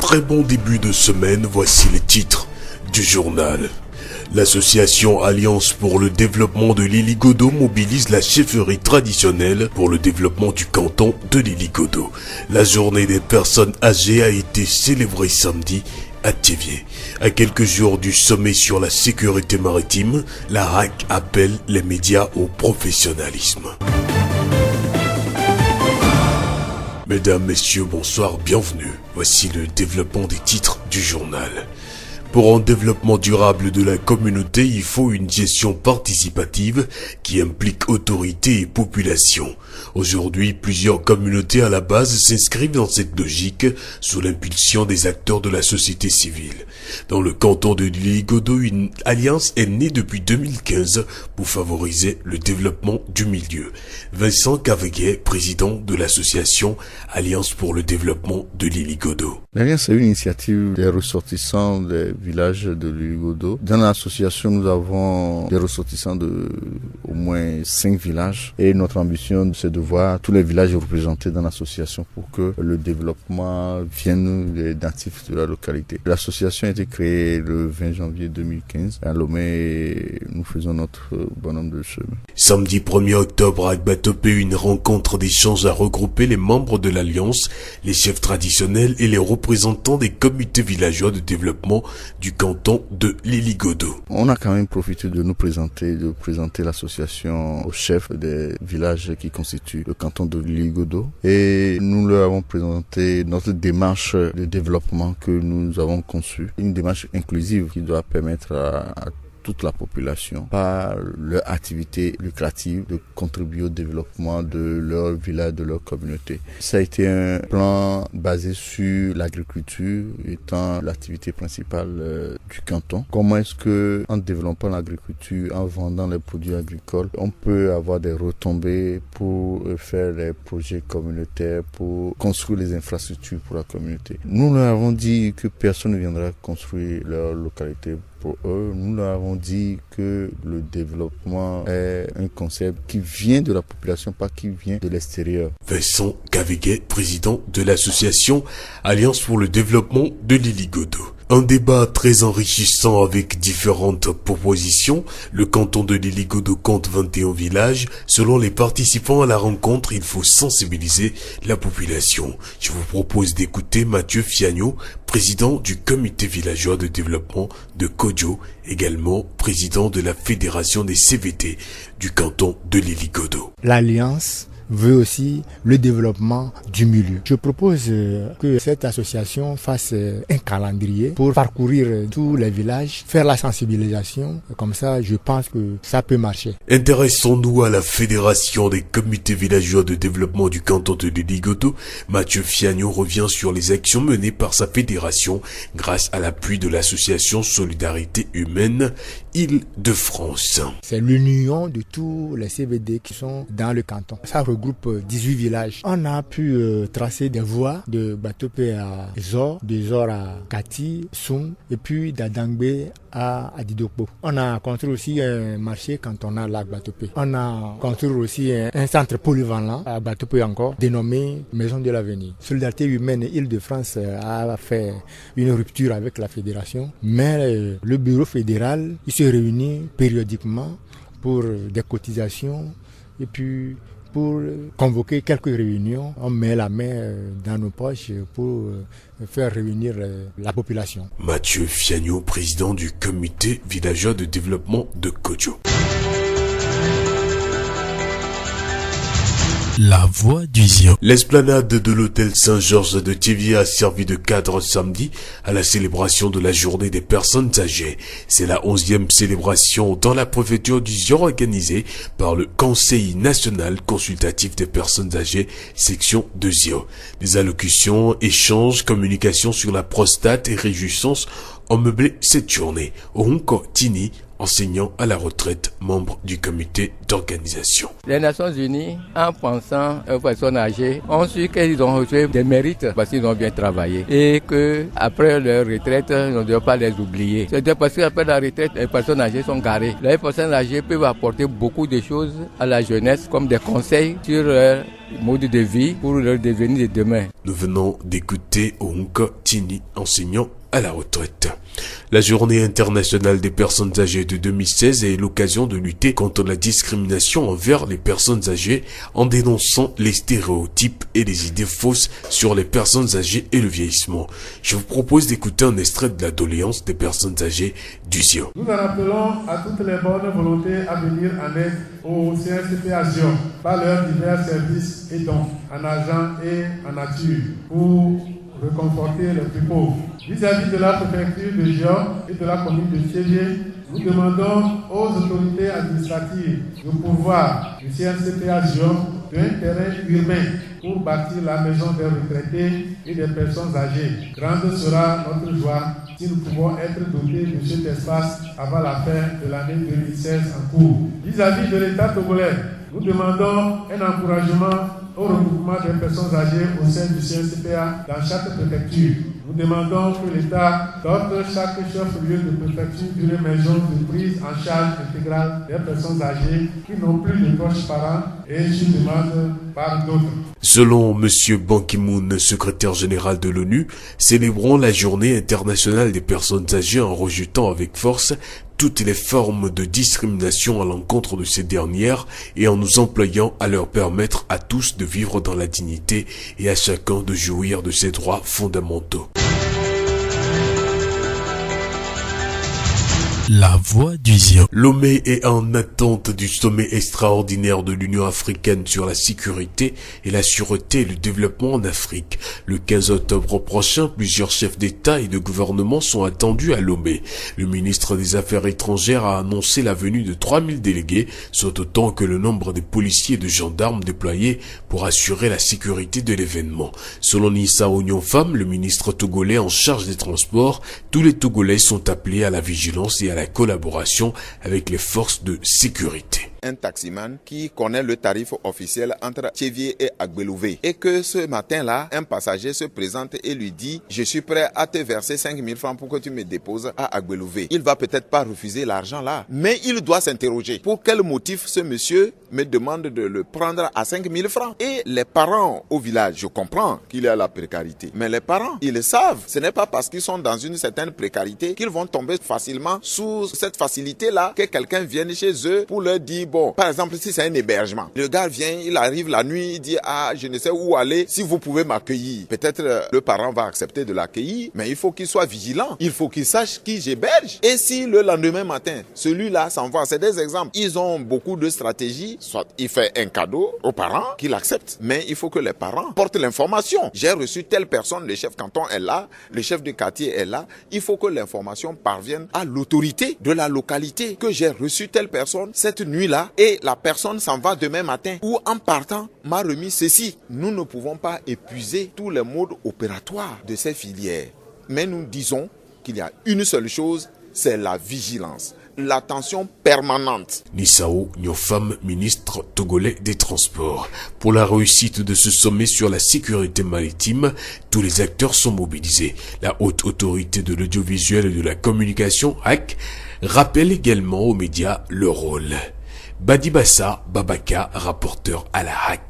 très bon début de semaine, voici les titres du journal. L'association Alliance pour le développement de l'Ili-Godo mobilise la chefferie traditionnelle pour le développement du canton de l'Ili-Godo. La journée des personnes âgées a été célébrée samedi à Thiéviers. À quelques jours du sommet sur la sécurité maritime, la RAC appelle les médias au professionnalisme. Mesdames, Messieurs, bonsoir, bienvenue. Voici le développement des titres du journal. Pour un développement durable de la communauté, il faut une gestion participative qui implique autorité et population. Aujourd'hui, plusieurs communautés à la base s'inscrivent dans cette logique sous l'impulsion des acteurs de la société civile. Dans le canton de l'Ili-Godo, une alliance est née depuis 2015 pour favoriser le développement du milieu. Vincent Caviguet, président de l'association Alliance pour le développement de l'Ili-Godo. L'Alliance est une initiative des ressortissants des villages de l'Ili-Godo. Dans l'association, nous avons des ressortissants de au moins 5 villages et notre ambition, c'est de voir tous les villages représentés dans l'association pour que le développement vienne des natifs de la localité. L'association a été créée le 20 janvier 2015 à Lomé et nous faisons notre bonhomme de chemin. Samedi 1er octobre à Agbatopé, une rencontre d'échange a regroupé les membres de l'Alliance, les chefs traditionnels et les représentants des comités villageois de développement du canton de l'Ili-Godo. On a quand même profité de nous présenter, de présenter l'association aux chefs des villages qui constituent le canton de l'Ili-Godo et nous leur avons présenté notre démarche de développement que nous avons conçue, une démarche inclusive qui doit permettre à toute la population, par leur activité lucrative, de contribuer au développement de leur village, de leur communauté. Ça a été un plan basé sur l'agriculture étant l'activité principale du canton. Comment est-ce que, en développant l'agriculture, en vendant les produits agricoles, on peut avoir des retombées pour faire les projets communautaires, pour construire les infrastructures pour la communauté. Nous leur avons dit que personne ne viendra construire leur localité pour eux. Nous leur avons dit que le développement est un concept qui vient de la population, pas qui vient de l'extérieur. Vincent Caviguet, président de l'association Alliance pour le développement de l'Ili-Godo. Un débat très enrichissant avec différentes propositions. Le canton de l'Ili-Godo compte 21 villages. Selon les participants à la rencontre, il faut sensibiliser la population. Je vous propose d'écouter Mathieu Fiagno, président du comité villageois de développement de Kodjo, également président de la fédération des CVT du canton de l'Ili-Godo. L'Alliance veut aussi le développement du milieu. Je propose que cette association fasse un calendrier pour parcourir tous les villages, faire la sensibilisation. Comme ça, je pense que ça peut marcher. Intéressons-nous à la fédération des comités villageois de développement du canton de l'Ili-Godo. Mathieu Fiagno revient sur les actions menées par sa fédération grâce à l'appui de l'association Solidarité Humaine Île-de-France. C'est l'union de tous les CVD qui sont dans le canton. Ça regroupe 18 villages. On a pu tracer des voies de Batopé à Zor, de Zor à Kati, Soum, et puis d'Adangbe à Adidokbo. On a construit aussi un marché cantonal à Batopé. On a construit aussi un centre polyvalent à Batopé encore, dénommé Maison de l'Avenir. Solidarité Humaine Île-de-France a fait une rupture avec la fédération, mais le bureau fédéral, il se réunit périodiquement pour des cotisations et puis pour convoquer quelques réunions. On met la main dans nos poches pour faire réunir la population. Mathieu Fiagno, président du comité villageois de développement de Kodjo. La voix du Zion. L'esplanade de l'hôtel Saint-Georges de Thiéviers a servi de cadre samedi à la célébration de la journée des personnes âgées. C'est la 11e célébration dans la préfecture du Zion organisée par le Conseil national consultatif des personnes âgées, section de Zion. Des allocutions, échanges, communications sur la prostate et réjouissances ont meublé cette journée. Orunko Tini, enseignant à la retraite, membre du comité d'organisation. Les Nations Unies, en pensant aux personnes âgées, ont su qu'ils ont reçu des mérites parce qu'ils ont bien travaillé et que après leur retraite, on ne doit pas les oublier. C'est parce qu'après la retraite, les personnes âgées sont garées. Les personnes âgées peuvent apporter beaucoup de choses à la jeunesse, comme des conseils sur leur mode de vie pour leur devenir de demain. Nous venons d'écouter Ounka Tini, enseignant à la retraite. La journée internationale des personnes âgées de 2016 est l'occasion de lutter contre la discrimination envers les personnes âgées en dénonçant les stéréotypes et les idées fausses sur les personnes âgées et le vieillissement. Je vous propose d'écouter un extrait de la doléance des personnes âgées du Zion. Nous en appelons à toutes les bonnes volontés à venir en aide au CNCPA Zion par leurs divers services et dons en argent et en nature pour reconforter les plus pauvres. Vis-à-vis de la préfecture de Zion et de la commune de Thiédié, nous demandons aux autorités administratives de pourvoir du CNCPA Zion d'un terrain urbain pour bâtir la maison des retraités et des personnes âgées. Grande sera notre joie si nous pouvons être dotés de cet espace avant la fin de l'année 2016 en cours. Vis-à-vis de l'État togolais, nous demandons un encouragement au regroupement des personnes âgées au sein du CNCPA dans chaque préfecture. Nous demandons que l'État dote chaque chef-lieu de préfecture d'une maison de prise en charge intégrale des personnes âgées qui n'ont plus de proches parents et sur demande par d'autres. Selon M. Ban Ki-moon, secrétaire général de l'ONU, célébrons la journée internationale des personnes âgées en rejetant avec force toutes les formes de discrimination à l'encontre de ces dernières et en nous employant à leur permettre à tous de vivre dans la dignité et à chacun de jouir de ses droits fondamentaux. La voix du Zion. Lomé est en attente du sommet extraordinaire de l'Union africaine sur la sécurité et la sûreté et le développement en Afrique. Le 15 octobre prochain, plusieurs chefs d'État et de gouvernement sont attendus à Lomé. Le ministre des Affaires étrangères a annoncé la venue de 3000 délégués, soit autant que le nombre de policiers et de gendarmes déployés pour assurer la sécurité de l'événement. Selon Nissa Oignon Femme, le ministre togolais en charge des transports, tous les Togolais sont appelés à la vigilance et à la collaboration avec les forces de sécurité. Un taximan qui connaît le tarif officiel entre Thiédié et Agbelouvé et que ce matin-là, un passager se présente et lui dit « Je suis prêt à te verser 5000 francs pour que tu me déposes à Agbelouvé ». Il va peut-être pas refuser l'argent là, mais il doit s'interroger. Pour quel motif ce monsieur me demande de le prendre à 5000 francs? Et les parents au village, je comprends qu'il y a la précarité, mais les parents, ils le savent. Ce n'est pas parce qu'ils sont dans une certaine précarité qu'ils vont tomber facilement sous cette facilité-là que quelqu'un vienne chez eux pour leur dire bon, par exemple, si c'est un hébergement, le gars vient, il arrive la nuit, il dit ah, je ne sais où aller, si vous pouvez m'accueillir. Peut-être le parent va accepter de l'accueillir, mais il faut qu'il soit vigilant. Il faut qu'il sache qui j'héberge. Et si le lendemain matin, celui-là s'envoie, c'est des exemples. Ils ont beaucoup de stratégies. Soit il fait un cadeau aux parents qu'il accepte, mais il faut que les parents portent l'information. J'ai reçu telle personne, le chef canton est là, le chef du quartier est là. Il faut que l'information parvienne à l'autorité de la localité que j'ai reçu telle personne cette nuit-là et la personne s'en va demain matin ou en partant m'a remis ceci. Nous ne pouvons pas épuiser tous les modes opératoires de ces filières. Mais nous disons qu'il y a une seule chose, c'est la vigilance, l'attention permanente. Nissao Nyofam, ministre togolais des Transports. Pour la réussite de ce sommet sur la sécurité maritime, tous les acteurs sont mobilisés. La haute autorité de l'audiovisuel et de la communication, HAC, rappelle également aux médias leur rôle. Badibassa Babaka, rapporteur à la HAC.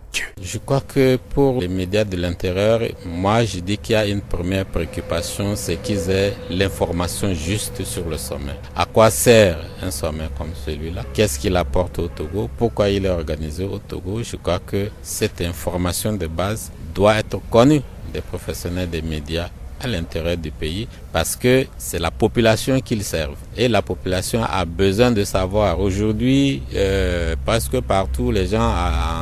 Je crois que pour les médias de l'intérieur, moi je dis qu'il y a une première préoccupation, c'est qu'ils aient l'information juste sur le sommet. À quoi sert un sommet comme celui-là? Qu'est-ce qu'il apporte au Togo? Pourquoi il est organisé au Togo? Je crois que cette information de base doit être connue des professionnels des médias à l'intérieur du pays parce que c'est la population qu'ils servent et la population a besoin de savoir. Aujourd'hui, presque partout, les gens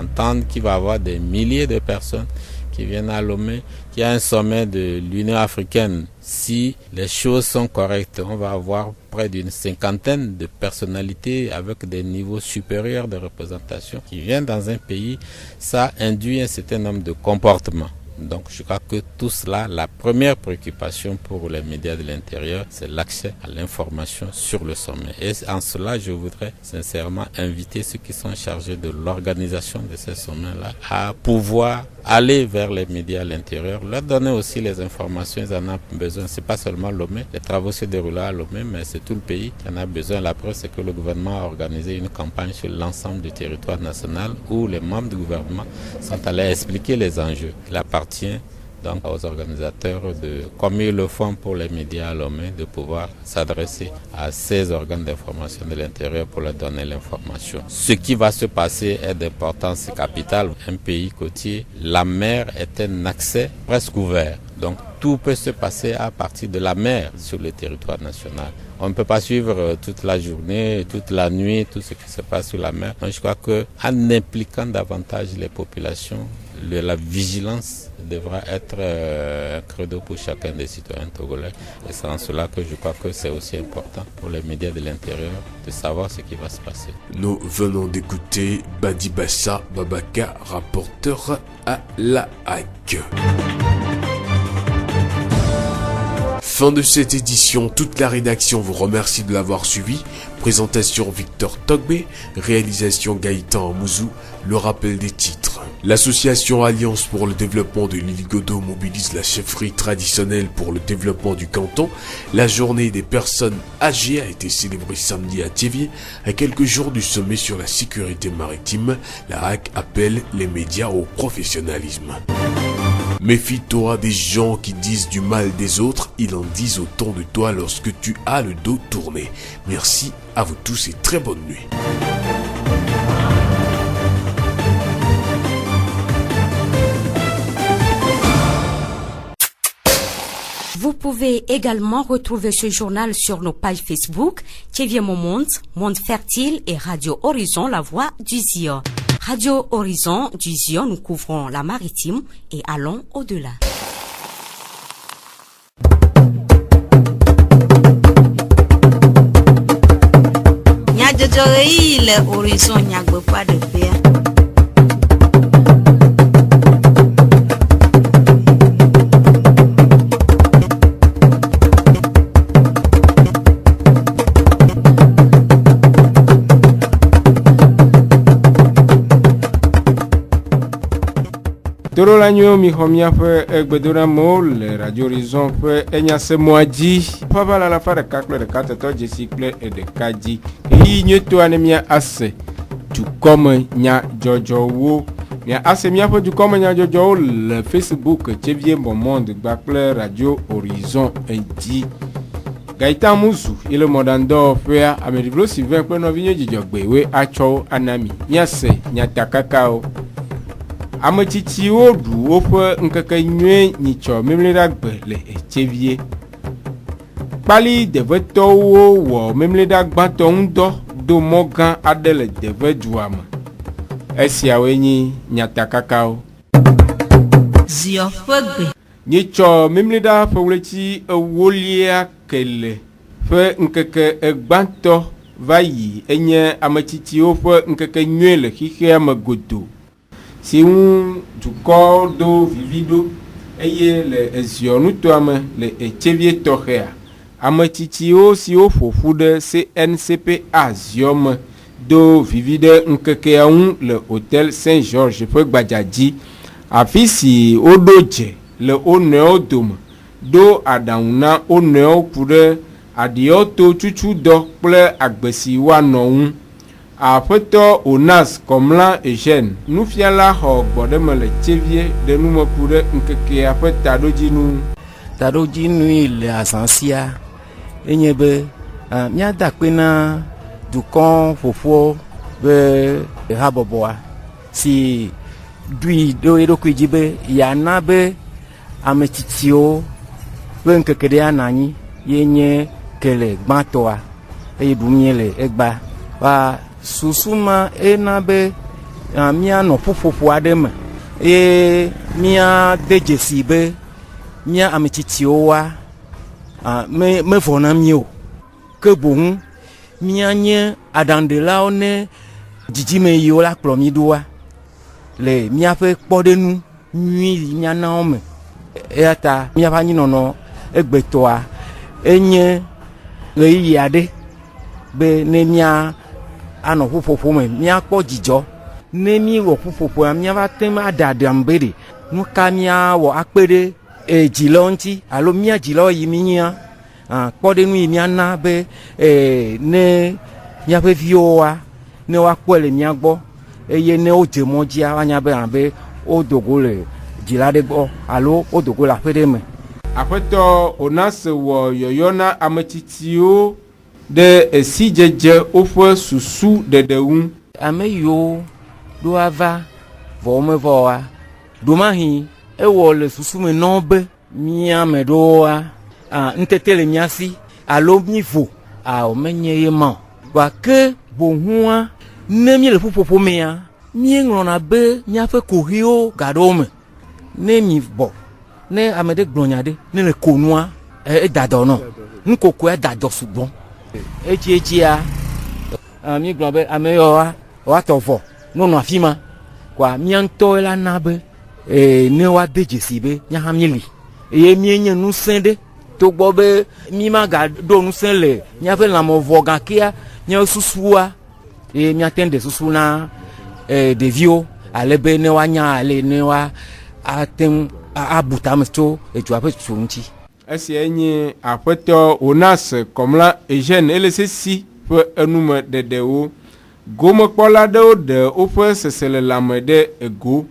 entendent qu'il va y avoir des milliers de personnes qui viennent à Lomé, qu'il y a un sommet de l'Union africaine. Si les choses sont correctes, on va avoir près d'une 50aine de personnalités avec des niveaux supérieurs de représentation qui viennent dans un pays. Ça induit un certain nombre de comportements. Donc je crois que tout cela, la première préoccupation pour les médias de l'intérieur, c'est l'accès à l'information sur le sommet. Et en cela, je voudrais sincèrement inviter ceux qui sont chargés de l'organisation de ces sommets-là à pouvoir aller vers les médias à l'intérieur, leur donner aussi les informations, ils en ont besoin. C'est pas seulement Lomé, les travaux se déroulent à Lomé, mais c'est tout le pays qui en a besoin. La preuve, c'est que le gouvernement a organisé une campagne sur l'ensemble du territoire national où les membres du gouvernement sont allés expliquer les enjeux. Il appartient donc aux organisateurs comme ils le font pour les médias à Lomé, de pouvoir s'adresser à ces organes d'information de l'intérieur pour leur donner l'information. Ce qui va se passer est d'importance capitale. Un pays côtier, la mer est un accès presque ouvert. Donc tout peut se passer à partir de la mer sur le territoire national. On ne peut pas suivre toute la journée, toute la nuit, tout ce qui se passe sur la mer. Donc je crois qu'en impliquant davantage les populations, la vigilance devra être un credo pour chacun des citoyens togolais. Et c'est en cela que je crois que c'est aussi important pour les médias de l'intérieur de savoir ce qui va se passer. Nous venons d'écouter Badi Bassa Babaka, rapporteur à la HAC. Fin de cette édition, toute la rédaction vous remercie de l'avoir suivi. Présentation Victor Togbe, réalisation Gaëtan Amouzou, le rappel des titres. L'association Alliance pour le développement de l'île Godot mobilise la chefferie traditionnelle pour le développement du canton. La journée des personnes âgées a été célébrée samedi à Thiévié. À quelques jours du sommet sur la sécurité maritime, la HAC appelle les médias au professionnalisme. Méfie-toi des gens qui disent du mal des autres, ils en disent autant de toi lorsque tu as le dos tourné. Merci à vous tous et très bonne nuit. Vous pouvez également retrouver ce journal sur nos pages Facebook, Thiévié Mon Monde, Monde Fertile et Radio Horizon, La Voix du Zion. Radio Horizon du Zion, nous couvrons la maritime et allons au-delà. Le horizon n'y a pas de paix. Toro l'agneau mi homia fe egbedora mol Radio Horizon fe enyase moaji papa la fa de kakle de kateto jesikle et de kaji yi nyeto anemia ase du comme nya jojo wo nya ase mia fe du comme nya jojo le Facebook Thiévié Mon Monde bakle Radio Horizon eji Gaëtan Amouzou et le modando fe Amerivlo Sylvain pe no vinyo jijogbe we acho anami nya se nya takakao Ametiti o du o fe nkeke nyue nitso memleda gbe le Thiévié. Kpali devetɔwo wɔ memleda gbãtɔ ŋudɔ do mɔ gã aɖe le deve dua me. Esiawoe nye nyatakakawo. Zion ƒe gbe. Nyitsɔ memleda ƒe wleti ewolia kele ƒe nkeke egbãtɔ va yi enye ametitiwo ƒe nkeke nyue le xixea me godo. Si ŋu dukɔ do vivi ɖo eye le ezionutoa me le Thiévié tɔxea ametsitsiwo siwo ƒoƒu ɖe CNCPA zio me do vivi ɖe ŋkekea ŋu le Hôtel Saint-Georges ƒe gbadzadzi afi si woɖo dze le wo nɔewo dome ɖo aɖaŋu na wo nɔewo ku ɖe aɖiwo to tsutsu dɔ kple agbe si woanɔ ŋu. Aƒetɔ Onas Komla Eugène nufiala xɔ gbɔɖeme le Thiévié ɖe numeku ɖe ŋkekea ƒe taɖodzinu. Taɖodzinui le azãsia enye be míada kpe na dukɔ ƒoƒo be habɔbɔa si dui ɖo eɖokui dzi be yana be ametsitsiwo ƒe ŋkeke ɖe anɔ anyi ye nye ke le gbãtɔa eye ɖum nye le egba va susuma ena be míanɔ ƒuƒoƒo aɖe me eye míade dzesi be mía ametsitsiwoa mevɔ na mí o ke boŋ míanye aɖaŋuɖelawo ne dzidzime yiwo la kplɔ mí ɖoa le míaƒe kpɔɖenu nyui miana me eata miapa nyinono egbetoa enye reyi ade be ne mia ano ƒuƒoƒo me miakpɔ dzidzɔ ne mi wɔ ƒuƒoƒoa miava tem adadambe ɖe nu ka miawɔ akpe ɖe dzilɔ ŋuti alo mia dzilɔ yi mi nyia kpɔɖenu yi miana be ne miaƒe viwoa ne woakpɔe le mia gbɔ eye ne wodze mɔ dzia woanya be abe wodogo le dzila ɖe gbɔ alo wodogo le aƒe ɖe me. Aƒetɔ Onase wɔ yɔyɔ na ametsitsiwo ɖe esidzedze woƒe susu ɖeɖe ŋu. Ame yiwo ɖo ava vɔ mevɔ wa ɖomahi ewɔ le susu me nɔ be miame ɖoa ntete le mia si alo mi vo menye ye ma gake bohua ne mi le ƒuƒoƒo mea míeŋlɔna be míaƒe kohiwo gaɖewo me ne mi bɔ ne ame ɖe gblɔ nya ɖe ne le konua edadɔ nɔ nukokoa dadɔ sugbɔ edzia mi gblɔ be ame yawoa woatɔ vɔ nɔnɔ afi ma kɔa mía ŋutɔ la na be ne woade dzesi be míaha míeli eye míenye ŋusẽ ɖe togbɔ be mi magaɖo ŋusẽ le míaƒe lãmevɔ gakea míaƒe susua eye míate ɖe susu na ɖeviwo ale be ne woanya ale ne woate ŋu abu tame tso edzoa ƒe tutu ŋuti. Esia nye aƒetɔ Onase Kɔmla Eugène ele sesi ƒe enume ɖeɖewo. Gomekpɔla aɖewo ɖe woƒe seselelãme ɖe ego.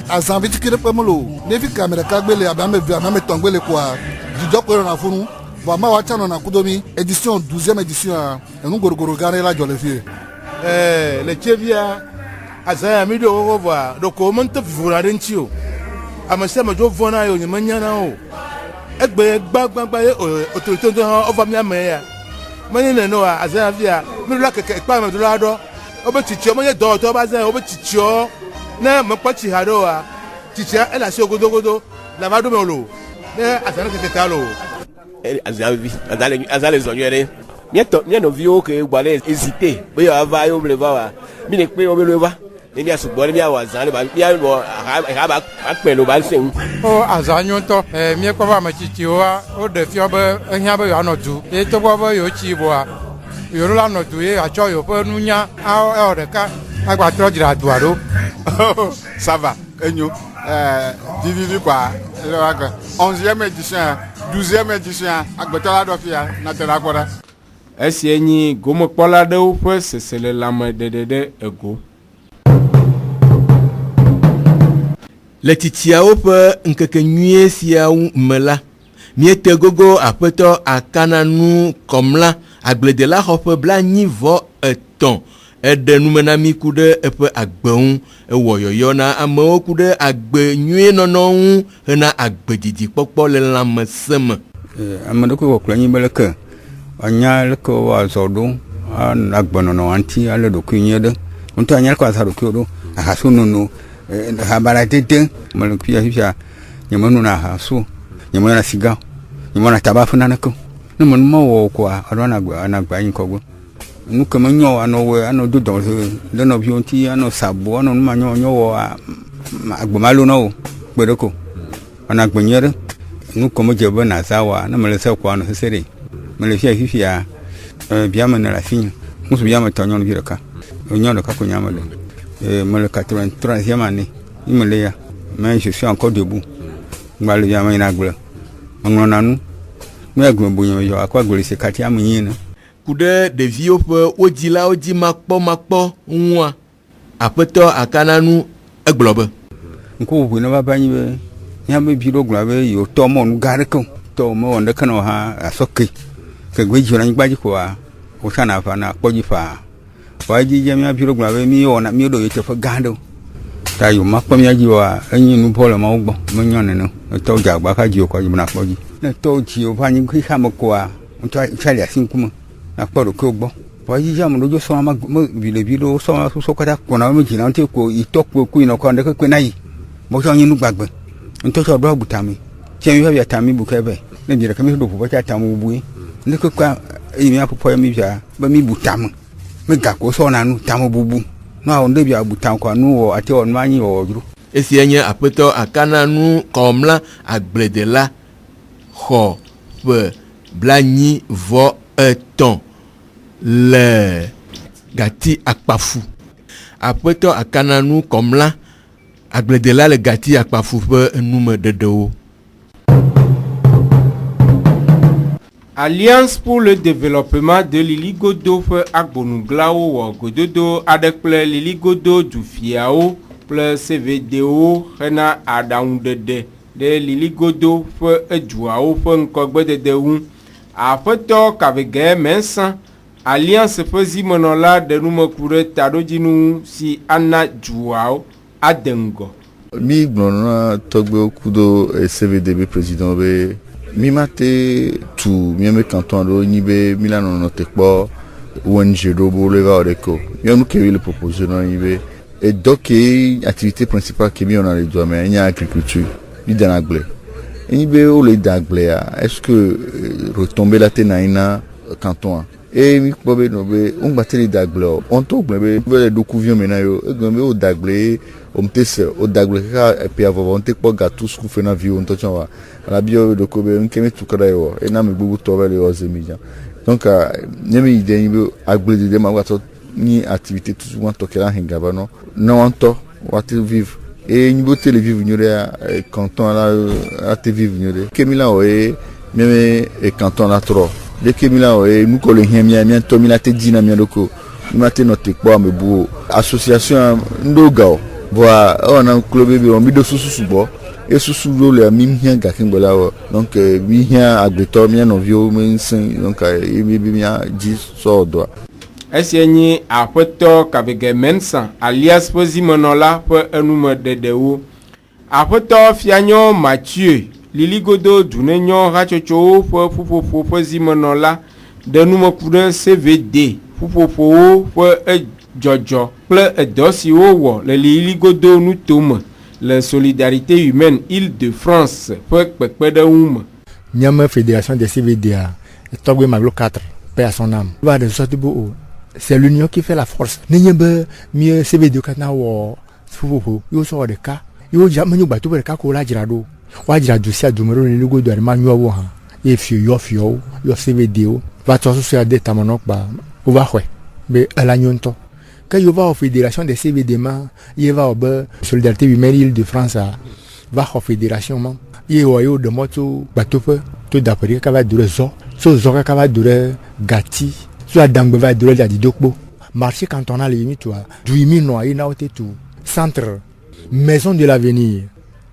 Azãvi tikiri ƒe melo nevi kame ɖeka gbe le abe ame eve ame etɔ̃ gbe le koa dzidzɔ koe nɔna funu vɔ ame woatsa nɔna kudomi édition 12e édition enu gorogoro gã aɖe la dzɔ le fie. Le tsevia azãya mi ɖo wo vɔa ɖeko mente vivona ɖe ŋuti o ame sia ame dzo vɔna ye wònye menya o egbe gbagbagba ye otorito hã ova miame ya menye nene oa azãya via mi ɖo la keke ekpa me ɖo la ɖɔ wobe tsitsiɔ menye dɔwɔtɔ ba zã wobe tsitsiɔ ne mekpɔ tsi ha ɖe oa tsitsia ele asi wo godogodo la va ɖo me lo ne azã ne keke ta lo. Azã le zɔ nyuie ɖe mía nɔviwo ke gbɔ le hésité be yewoava yewo le va wa mi ne kpe wobe le va ne mía sugbɔ ne mía wɔ azã le ba mía wɔ aha ba akpɛ lo ba se ŋu. O azã nyɔtɔ míekpɔ be ametsitsiwoa woɖe fia be ehiã be yewoanɔ du ye togbɔ be yewo tsi boa yewo la nɔ du ye atsɔ yewo ƒe nunya awɔ ɖeka agba trɔ dzra dua ɖo. Ça va, enyo. Vivi quoi, 11e édition, 12e édition, agbetɔla ɖɔ fia na te la gbɔ ɖa. Esia nye gomekpɔla aɖewo ƒe seselelãme ɖeɖe ɖe ego. Le tsitsiawo ƒe ŋkekenyui siawo me la, míete gogo aƒetɔ Akananu Kɔmla agbledela xɔ ƒe 83 eɖe nume na mi ku ɖe eƒe agbe ŋu ewɔ yɔyɔ na amewo ku ɖe agbe nyui nɔnɔ ŋu hena agbedidi kpɔkpɔ le lãmesẽ me. Ame ɖe wɔ kplɔ nyi be leke anya leke wɔ azɔ ɖo agbenɔnɔ ŋuti ale ɖokui nyuie ɖe ŋutɔ anya leke azã ɖokui ɖo ahaso nono habara dede mele fia fifia nyemenona ahaso nyemenona siga nyemena taba ƒe naneke ne menuma wɔ koa aɖo anagbe anyi kɔgbe nu ke menyɔ anɔ do dɔ le nɔviwo ŋuti anɔ sabo anɔ nu manyɔ wɔ agbe malo na wo gbe ɖe ko anagbe nyuie ɖe nu ke medze be naza wa ne mele se koa anɔ sese ɖe mele fia fifia biame ne le afi nye ŋutsu biame tɔ nyɔnuvi ɖeka nyɔnu ɖeka ko nyame ɖe mele 83e année mele ya mais je suis encore debout gbale biame yina agble meŋlɔna nu nu agble bonye yɔ akɔ agble se kati ame nyi ne ku ɖe ɖeviwo ƒe wodzilawo dzi makpɔ ŋua aƒetɔ Akananu egblɔ be ŋku ʋuʋu ne va ba nyi be míabe vi ɖo gblɔ be yewo tɔ mɔ nu gã ɖeke tɔ mewɔ ɖeke nɔ hã asɔke ke gbe dzi le anyigba dzi koa wosana ava na kpɔ dzi faa wa dzi dze míavi ɖo gblɔ be mí ɖo yeteƒe gã ɖewo ta yewo makpɔ mía dzi wa enyi nu bɔ le mawo gbɔ menyɔ nene etɔwo dze agba ka dziwo kɔ dzi bena kpɔ dzi ne tɔwo dziwo va anyi xixa me koa ŋutɔ ali asi ŋkume akpɔ ɖokuiwo gbɔ wa dzi dze ame ɖewo dzo sɔ ma viɖevi ɖewo sɔ susɔ katã kpɔna me dzina ŋuti ko itɔ kpo ku yinɔ kɔ ɖeke kpe na yi bɔtsɔ nyi nu gbagbe ŋutɔ tsɔ ɖo abu tame tia mi va via tami bu kɛ bɛ ne bi ɖeke mi ɖo ʋuʋu tsa tame bubue ne kekea eyi mía ƒoƒɔ mi via be mi bu tame mi gako sɔna nu tame bubu nu awɔ ne bi abu tame koa nu wɔ ate wɔ nu anyi wɔwɔ dzro. Esia nye aƒetɔ Akananu Kɔmla Agbledela xɔ ƒe blanyi vɔ etɔ̃ le Gati Akpafu. Aƒetɔ Akananu Kɔmla Agbledela le Gati Akpafu ƒe enume ɖeɖewo. Alliance pour le développement de Liligodo ƒe agbonuglawo wɔ gododo aɖe kple Liligodo dufiawo kple CVDwo hena aɖaŋuɖeɖe ɖe Liligodo ƒe eduawo ƒe ŋkɔgbedede ŋu. Aƒetɔ Kavege Mensa Alliance ƒe zimenɔla ɖe numeku ɖe taɖodzinu si ana duawo ade ŋgɔ. Mi gblɔ na tɔgbewo ku ɖo CVD be président be mi mate tu miame canton aɖewo nyi be mi la nɔnɔ te kpɔ ONG ɖo bo le va wɔ ɖe ko. Míanu ke le proposé na nyi be edɔ ke activité principale ke mi wɔna le dua me enye agriculture. Mi dana agble. Enyi be wo le da agblea est-ce que retombé la te na ina canton a. E mi kpɔ be no be wo ŋgbate le da agble o. On to gblɔ be wo le dokuviwo me na yo. Egblɔ be wo da agble o mte se o da agble kaka epe avɔvɔ on te kpɔ gatu suku fe na viwo ŋutɔ tsɔ wa. La bio de ko be nkeme tukara yo e na me gbogbo to be le o zemija. Donc nye me ide be agble de ma wa to ni activité tout souvent to kera hinga ba no. No on to wa te vivre. E nyi bo te le vivre nyore canton la te vivre nyore. Kemi la o e meme e canton la tro. De kemi la o e nu ko le hia mi to mi la te dina mi loko. Mi ma te no te kpo amebu association ndoga o. Boa on a club be on mi do susu bo. Et sous le mime hien gakingola donc mi hien agbeto mi no vio mi sin donc mi bien 10 sordo. Esienyi aƒetɔ Kavege Mensa alias Pozimonola ƒe enume ɖeɖewo. Aƒetɔ Fianyo Mathieu Liligodo dunenyo hatsotsowo ƒe ƒuƒoƒo ƒe zimenɔla ɖe numeku ɖe CVD ƒuƒoƒowo ƒe edzɔdzɔ kple edɔ siwo wɔ le Liligodo nutome la solidarité humaine Île-de-France ƒe kpekpeɖeŋu me. Miame fédération des CVDA tɔgbe maglo 4 paix à son âme. Va de sorte bo c'est l'union qui fait la force. Nenye be mi CVD katna wɔ ƒuƒoƒo yo so ɖeka yo jame nyo gbato ɖeka ko la dzra ɖo. Wa dzra du sia du me ɖo Liligodo ma nyowo ha. Ye fio yo CVD wo va tɔ so sia de tamonɔ kpa wo va xɔe be ela nyo ŋutɔ. Quand il va aux fédérations des CVD, il va au Solidarité Humaine Île-de-France, va aux fédérations, il va au de moto, bateau, tout d'après, qui va durer zo, so zo qui va durer Gati, so Dangbe va durer la Didokbo. Marché cantonal, il y a du Imino, il y a tout, centre, maison de l'avenir,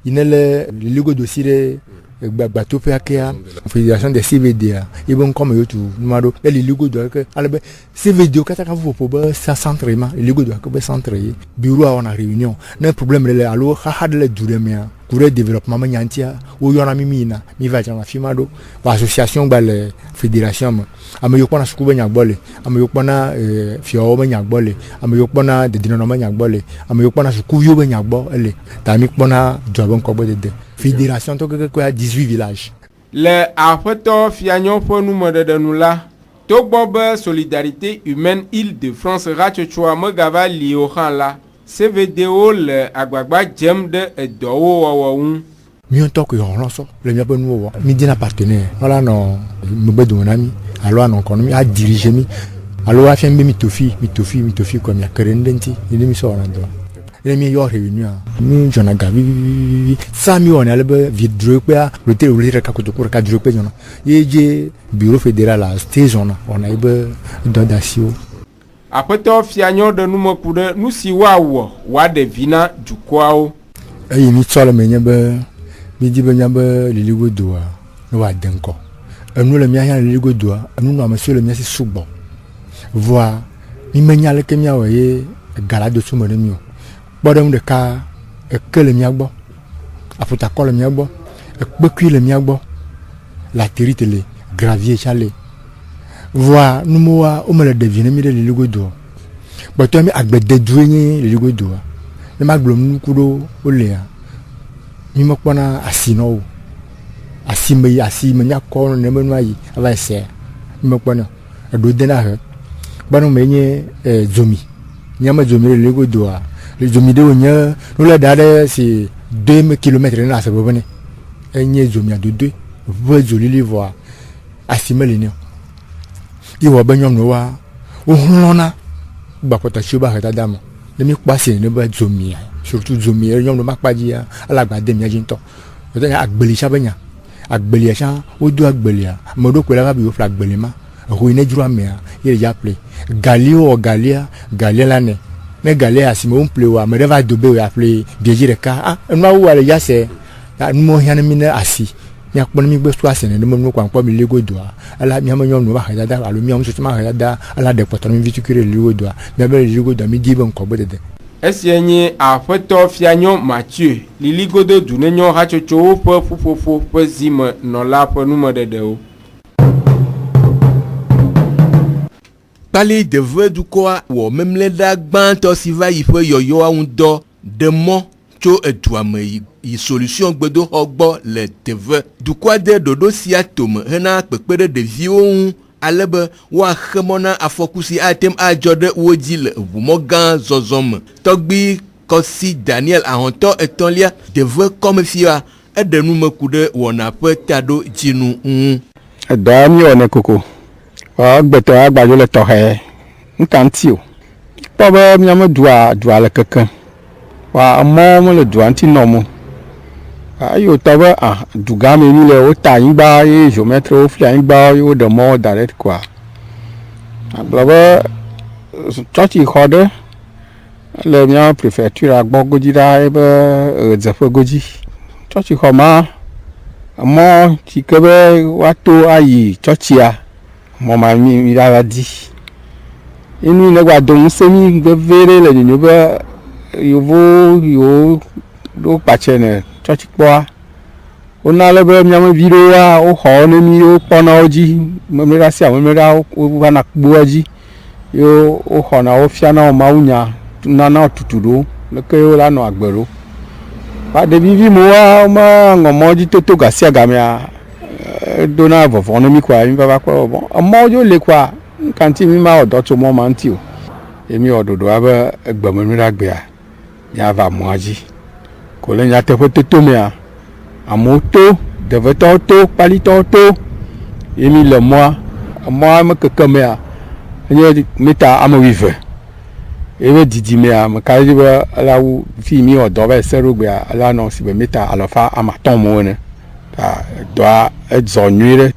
il y a le logo de Siré, bateau PAKA, fédération des CVD, et bon comme yo tout, numero, et le logo de alors CVD quand on vous pour ça centrement, le logo de que centré, bureau on a réunion, n'a problème le alors ha de le duremia, pour le développement nyantia, ou y en a mimina, mi va dans la firmado, association bale fédération, ameyokona sukuba nyakbole, ameyokona fio nyakbole, ameyokona de dinonoma nyakbole, ameyokona sukuvio nyakbo, ele, tamikona jobon kobo de fédération to que a 18 villages. Le aƒetɔ Fianyo ƒe numeɖeɖenu la togbɔ be solidarité humaine Île-de-France ratsotsoa megava li o hã la CVDwo le agbagba dzem ɖe edɔwo wɔwɔ ŋu. Mi ŋutɔ ko yɔlɔ sɔ le miaƒe nuwo wɔ mi dina partenaire wala nɔ megbedome na mi alo anɔ ŋkɔ na mi adirige mi alo afia mi be mi tofi ko miake ɖe ŋɖe ŋuti ne mi sɔ wɔna dɔ. Mi yɔ réunion mi jɔna ga vivivivi sa mi wɔna ale be vidro kpea lote wòle ka kotoko ka dro kpe jɔna ye dze bureau fédéral la station na wɔna ebe dɔdasiwo. Aƒetɔ Fianyo ɖe numeku ɖe nu si woawɔ woaɖe vi na dukɔawo. Eye mi tsɔ le me nye be mi di be nya be Liligodoa ne woade ŋkɔ enu le mia hã Liligodoa enu nɔ ame siwo le mia si sugbɔ voa mi menya leke miawɔ ye ga la do tso me ɖe mi o. Kpɔɖeŋu ɖeka eke le mia gbɔ aƒutakɔ le mia gbɔ ekpekui le mia gbɔ latérite le gravier tsa le voa numoa wo me le ɖevi ne mi ɖe Liligodoa gbɔtɔ mi agbededue nye Liligodoa ne ma gblɔ nuku ɖo wo lea mi mekpɔna asinɔwo asime nyakɔ ne me nua yi ava esea mi mekpɔna eɖo dena he kpɔɖeŋu me nye zomi nyame zomi ɖe Liligodoa le zomide onye nous le dade c'est 2 km na se bobene enye zomia de 2 vous joli voir asimele iwo benyom no wa ohunona gba pota shiba hata damo le mi pase ne ba zomia surtout zomia nyom no makpaji alagba dem ya jinto o te agbeli shabenya agbeli sha o do agbeli modo ko la bi o fla agbeli ma ro ine juru amea il ya appelé galio o galia la ne mais galia asimo on plewa me va dobe o appelé deji reka no wa le ya se no hiane mi na asi ya kpon mi gbe so asene no mo kwa mi lego do ala mi amanyom no ba hada alo mi am so ma hada ala de poto mi vitukire lego do me be lego do mi gibe nko bodede esienye afeto fianyo Mathieu liligodo dunenyo hachocho po fufofo po zime no la po numo dede o Pali devait du quoi ou même les dagbanto si va il faut yo a un do de mon cho et toi me solution gbedo ogbo le devait du quoi de dodo si atom hena pepere de vion alebe wa khemona afokusi atem ajode wodil bumogan zozom togbi kosi Daniel ahonto etonlia devait comme fia et de nous me coude wona petado jinu dami one koko gbẹ̀tọ̀ àgbàjọ le tọ̀hẹ̀ nkanti o pọ̀bẹ́ miame dua le kankan wa mọ́ mo le dua ntí nọ mo ayo tọ́bẹ́ dùgá mi mi le o ta yín gbá yé géomètre o fi yín gbá yóò dẹ̀ mọ́ direct quoi agbọ̀bẹ́ chọ́ọ̀chì xɔ ɖe le mía préfecture agbọ́ godzi ɖa ebe edzeƒe godzi chọ́ọ̀chì xɔ ma mɔ si ke be woato ayi chɔchia mama mi la di inu ne gba do nsemi vevere le nyonyo be yovo yo do pache ne church kpoa ona le be miame video wa o ho ne mi o pona oji me ra si awon me ra o ba na kpo oji yo o ho na o fia na o maunya na na tutudo le ke o la no agbero ba de vivi mo wa ma ngomoji toto gasia gamia dona vovono mi kwa mi baba kwa bon amojo le kwa kanti mi ma odo to mo manti o emi ododo aba egbamo mi ragbe a ya va moaji ko le nya te foto mi a amoto de voto palito to emi le moi me keke mi a nye meta amowive ewe didi mi a me ka ji ba ala wu fi mi odo ba serugbe a ala no si be meta alofa amaton mo ne doa ezonyure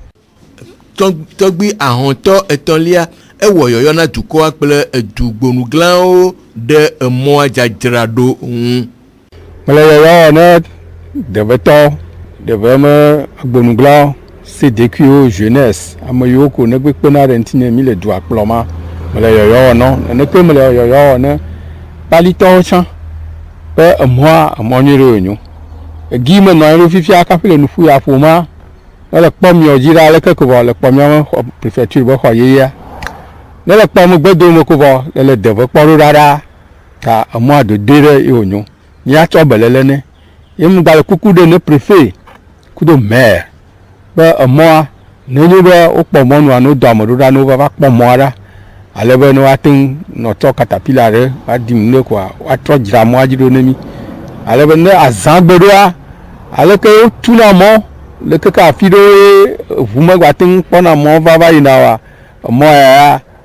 togbi ahonto etonlia ewo yoyo na duko akple edugbonu glan de mo ajajrado mele yoyo na de me agbonu glan CDQ jeunesse amoyoko ne gbe pena rentine mi le du aploma mele yoyo no ne ke mele yoyo na palito chan pe mo amonyere onyo gime no ro fifi aka pele nu fu ya foma le pom yo jira le ke ko le pom yo préfecture bo ko yeya le pom gbedo mo ko bo le devo poro rara ta amo de dere e onyo ni a cho belele ne yim gba kuku de ne préfet kudo maire ba amo ne ni ba o pom mo nu anu do mo ra no ba pom mo ara ale be no atin no to caterpillar re wa dim ne kwa wa tro jira mo ajiro ne mi ale be ne azan gbedoa ale ke tuna mo le ke ka fido vuma gwatin pona mo baba ina wa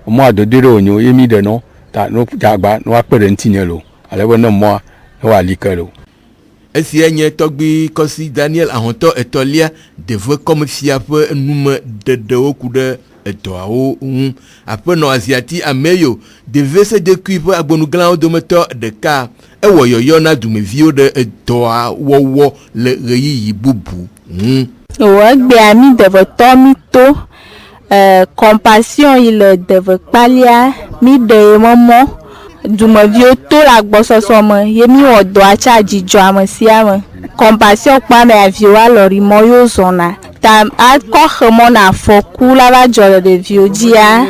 mo adodere onyo emi de no ta no jagba no apere ntinyelo ale be no mo wa likero esi enye togbi kosi Daniel ahonto etolia devrait comme fiape nume de okude etoao après no asiati ameyo devait se décuivre agbonu glan de moteur de car ewo yoyo na du me vio de etoa wowo le reyi bubu o gbe ami devait tomito compassion il devait palia mi de momo du me vio to la gbososo mo yemi odo acha jijo amasi am compassion pa me avio alori mo yo zona tam a ko mo na foku la ba jolo de vio dia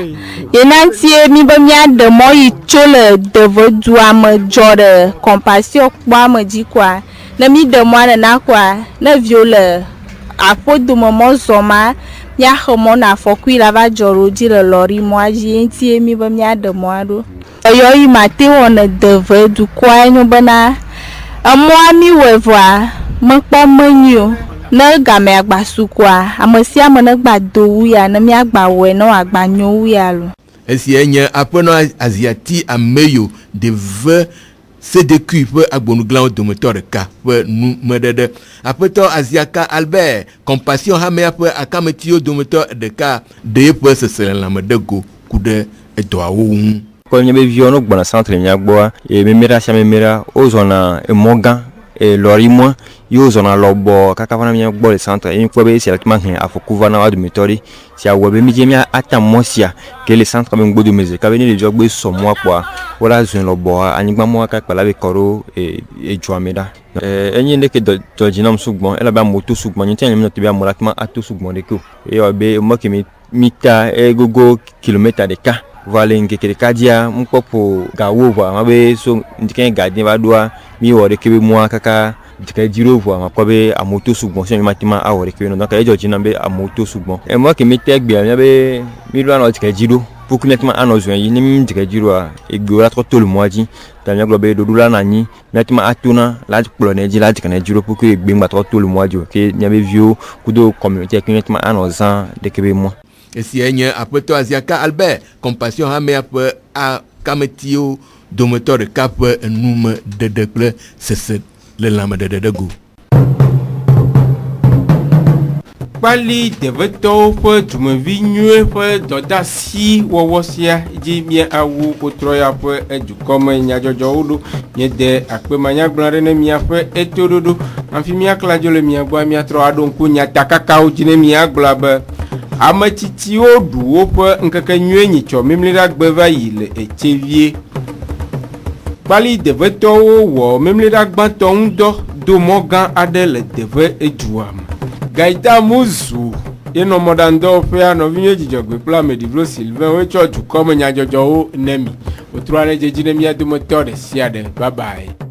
yenantie mi ba mi ade mo yi chole devait du am jore compassion pa me di kwa na mi de mo na kwa na vio le apo du mo zoma míaxɔ mɔ na afɔkui la va dzɔ ɖo dzi le lɔri mɔa dzi ŋutie mi be míaɖe mɔa ɖo. Eyɔ yi mate wɔne deve dukɔa enyo bena emɔa mi wɔ vɔa mekpɔ menyi o. Ne game agbasu koa ame sia ame ne gba do wuya ne míagba wɔe ne wòagba nyo wuya lo. Esi nye aƒenɔ Aziati Ameyo ɖeve CDQ ƒe agbonuglawo dometɔ ɖeka ƒe numeɖeɖe. Aƒetɔ Aziaka Albert Compassion Hamea ƒe akametiwo dometɔ ɖeka ɖe eƒe seselelãme ɖe go ku ɖe edɔawo ŋu. Kɔ nye be viwo no gbɔna centre mia gbɔa memira sia memira wozɔna emɔ gã lɔri mɔ yiwo zɔna lɔbɔ kaka vana mia gbɔ le centre yin kpɔ be sia le tuma hɛn afɔku vana wa dometɔ ɖi sia wɔ be mi dze mia ata mɔ sia ke le centre be ŋgbodo meze kabe ne ɖeviwo gbe sɔ mɔa kpɔa wola zɔe lɔbɔa anyigba mɔa kaka la be kɔ ɖo edzoa me ɖa. Enyi ne ke dɔdzi nam sugbɔn ela be amewo to sugbɔn nyɔntia nyɔnu te be amewo la tuma ato sugbɔn ɖeke o eye be mɔ ke mi ta gogo kilomita ɖeka. Vale ngeke ɖeka dzia mukpɔƒo gawo vɔa ma be so ndike gadin va ɖoa mi wɔ ɖeke be mɔa kaka dike dziro vɔa ma kpɔ be amewo to sugbɔn sɔ mi mate ma awɔ ɖeke no donc edzɔ dzi na be amewo to sugbɔn emɔ ke mi te gbea mia be mi ɖo anɔ dike dzi ɖo puku mia te ma anɔ zɔe yi ne mi dike dzi ɖoa egbewo la trɔ to le mɔa dzi ta mia gblɔ be ɖoɖo la na anyi mia te ma atona la kplɔ ne dzi la dike ne dzi ɖo puku egbe ŋgba trɔ to le mɔa dzi o ke mia be viwo kudo communauté ke mia te ma anɔ zã ɖeke be mɔ. Esia nye aƒetɔ Aziaka Albert Compassion Hamea ƒe akametiwo dometɔ ɖeka ƒe enume ɖeɖe kple sese le lãme ɖeɖe go. Kpali devetɔwo ƒe dumevi nyuie ƒe dɔdeasi wɔwɔ sia dzi míawu wotrɔ ya ƒe edukɔme nyadzɔdzɔwo ɖo míede akpemanyagblɔ ɖe ne míaƒe etoɖoɖo hafi míakla dzo le mia gbɔ míatrɔ aɖo ŋku nyatakakawo dzi ne míagblɔ be ametsitsiwo ɖu woƒe ŋkeke nyuie nyitsɔ memliɖagbe va yi le etsevie. Kpali devetɔwo wɔ memliɖagbãtɔ ŋu dɔ do mɔ gã aɖe le deve edua me. Gaita Muzu yenɔ mɔɖaŋudɔwɔƒea nɔvinye dzidzɔgbe kple ameɖiblo Sylvain wotsɔ dukɔme nyadzɔdzɔwo ne mi. Wotrɔ aɖe dzedzi ne mía dometɔ ɖe sia ɖe. Bye bye.